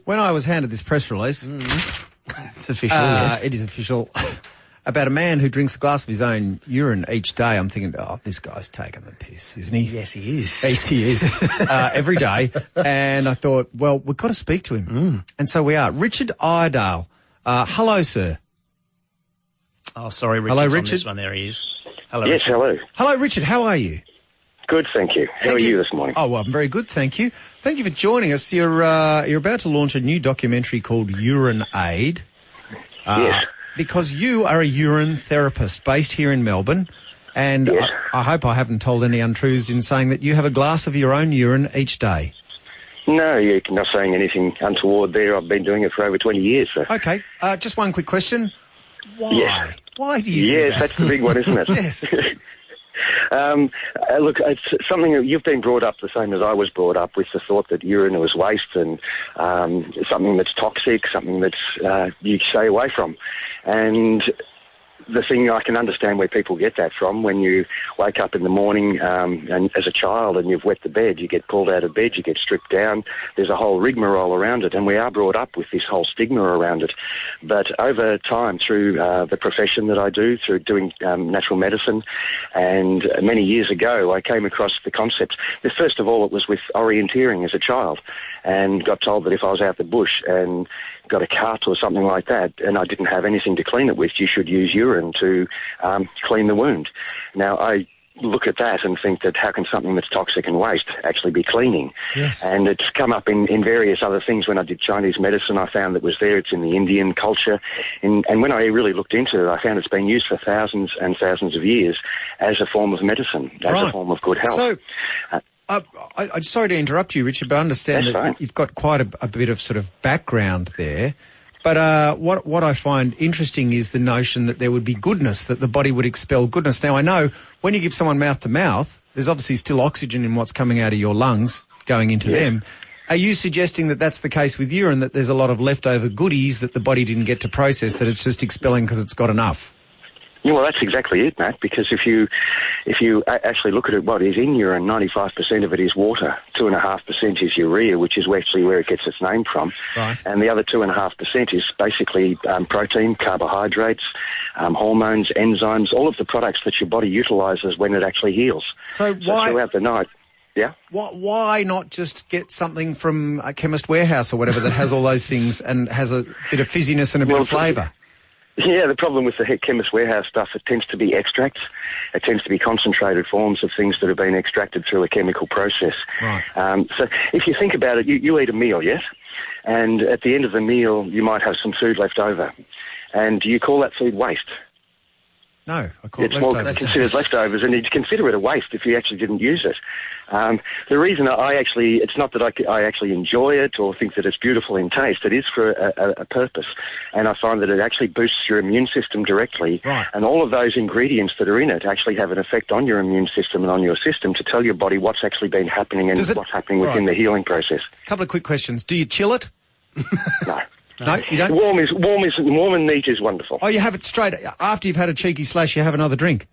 When I was handed this press release, It's official, yes. it is official, about a man who drinks a glass of his own urine each day, I'm thinking, oh, this guy's taking the piss, isn't he? Yes, he is. Yes, he is. Every day. And I thought, well, we've got to speak to him. And so we are. Richard Iredale. Hello, sir. Oh, sorry, Richard's Hello, on Richard. this one. There he is. Hello, Yes, Richard. hello. Hello, Richard. How are you? Good, thank you. How are you this morning? Oh, well, I'm very good, thank you. Thank you for joining us. You're about to launch a new documentary called Urine Aid. Yes. Because you are a urine therapist based here in Melbourne, and Yes. I hope I haven't told any untruths in saying that you have a glass of your own urine each day. No, you're not saying anything untoward there. I've been doing it for over 20 years. So. Okay, just one quick question. Why? Yes. Why do you do Yes, that? that's the big one, isn't it? Yes. Look, it's something that you've been brought up the same as I was brought up, with the thought that urine was waste and something that's toxic, something that's you stay away from. And the thing, I can understand where people get that from. When you wake up in the morning and as a child and you've wet the bed, you get pulled out of bed, you get stripped down. There's a whole rigmarole around it, and we are brought up with this whole stigma around it. But over time, through the profession that I do, through doing natural medicine, and many years ago, I came across the concept. First of all, it was with orienteering as a child, and got told that if I was out the bush and got a cut or something like that, and I didn't have anything to clean it with, you should use urine to clean the wound. Now, I look at that and think that how can something that's toxic and waste actually be cleaning? Yes. And it's come up in various other things. When I did Chinese medicine, I found that was there. It's in the Indian culture. And when I really looked into it, I found it's been used for thousands and thousands of years as a form of medicine, as a form of good health. So, I'm sorry to interrupt you, Richard, but I understand That's that fine. you've got quite a bit of sort of background there. But what I find interesting is the notion that there would be goodness, that the body would expel goodness. Now, I know when you give someone mouth to mouth, there's obviously still oxygen in what's coming out of your lungs going into them. Are you suggesting that that's the case with urine, that there's a lot of leftover goodies that the body didn't get to process, that it's just expelling because it's got enough? Yeah, well, that's exactly it, Matt, because if you actually look at it, what is in urine, 95% of it is water, 2.5% is urea, which is actually where it gets its name from. Right. And the other 2.5% is basically protein, carbohydrates, hormones, enzymes, all of the products that your body utilises when it actually heals. So why... throughout the night, yeah? Why not just get something from a Chemist Warehouse or whatever that has all those things and has a bit of fizziness and a bit of flavour? Yeah, the problem with the Chemist Warehouse stuff, it tends to be extracts. It tends to be concentrated forms of things that have been extracted through a chemical process. Right. So if you think about it, you eat a meal, yes? And at the end of the meal, you might have some food left over. And do you call that food waste? No, I call it It's more leftovers. considered leftovers, and you'd consider it a waste if you actually didn't use it. The reason it's not that I actually enjoy it or think that it's beautiful in taste. It is for a purpose, and I find that it actually boosts your immune system directly. Right. And all of those ingredients that are in it actually have an effect on your immune system and on your system to tell your body what's actually been happening and what's happening within the healing process. A couple of quick questions. Do you chill it? No. No, you don't? Warm and neat is wonderful. Oh, you have it straight after you've had a cheeky slash, you have another drink.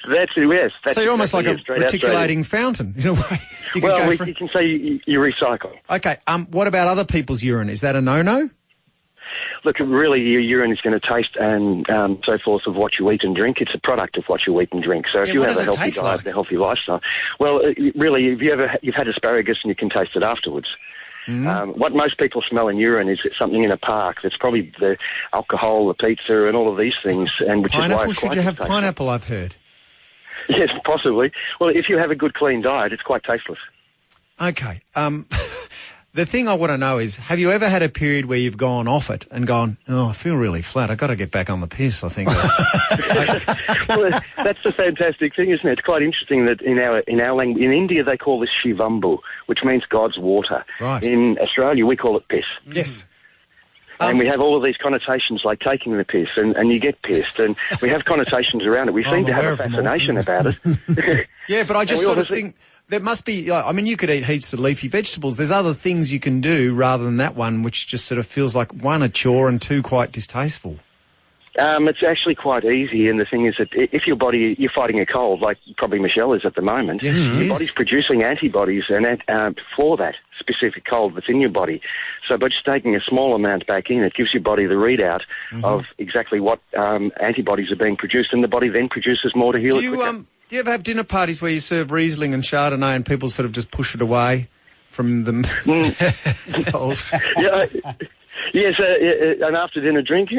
That's it, yes. That's So you're almost like a exactly it, straight reticulating fountain, in a way. You could Well, go you can say you recycle. Okay, what about other people's urine? Is that a no-no? Look, really, your urine is going to taste and so forth of what you eat and drink. It's a product of what you eat and drink. So if you have a healthy diet and a healthy lifestyle, well, really, if you've had asparagus and you can taste it afterwards. What most people smell in urine is something in a park. That's probably the alcohol, the pizza, and all of these things. And which Pineapple? Is why it's Should you have pineapple, I've heard? Yes, possibly. Well, if you have a good, clean diet, it's quite tasteless. Okay. The thing I want to know is, have you ever had a period where you've gone off it and gone, oh, I feel really flat, I've got to get back on the piss, I think. Well, that's the fantastic thing, isn't it? It's quite interesting that in our language, in India they call this Shivambu, which means God's water. Right. In Australia we call it piss. Yes. And we have all of these connotations like taking the piss and you get pissed, and we have connotations around it. We seem to have a fascination about it. Yeah, but I just sort of think there must be, I mean, you could eat heaps of leafy vegetables. There's other things you can do rather than that one, which just sort of feels like, one, a chore, and two, quite distasteful. It's actually quite easy, and the thing is that if you're fighting a cold, like probably Michelle is at the moment, Yes, she your is. body's producing antibodies for that specific cold that's in your body. So by just taking a small amount back in, it gives your body the readout of exactly what antibodies are being produced, and the body then produces more to heal it quicker. Do you ever have dinner parties where you serve Riesling and Chardonnay and people sort of just push it away from themselves? Yeah. Yes, an after-dinner drink,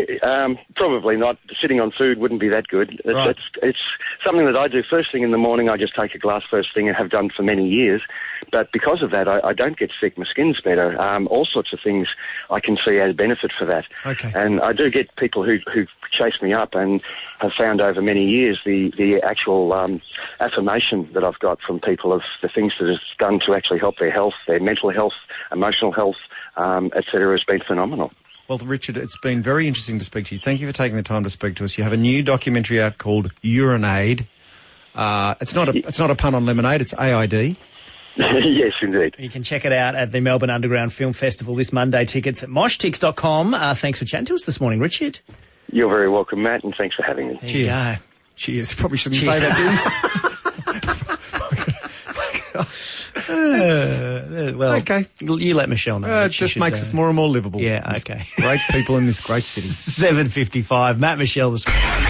probably not. Sitting on food wouldn't be that good. It's something that I do first thing in the morning. I just take a glass first thing and have done for many years. But because of that, I don't get sick. My skin's better. All sorts of things I can see as benefit for that. Okay. And I do get people who chase me up and have found over many years the actual affirmation that I've got from people of the things that it's done to actually help their health, their mental health, emotional health, etc. has been phenomenal. Well, Richard, it's been very interesting to speak to you. Thank you for taking the time to speak to us. You have a new documentary out called Urine Aid. It's not a pun on lemonade. It's AID. Yes, indeed. You can check it out at the Melbourne Underground Film Festival this Monday. Tickets at moshtix.com. Thanks for chatting to us this morning, Richard. You're very welcome, Matt, and thanks for having me. There you go. Cheers. Probably shouldn't Cheers. say that, Well, Okay. you let Michelle know. It that she just should, makes us more and more livable. Yeah, There's okay. Great people in this great city. 7:55. Matt Michelle this morning.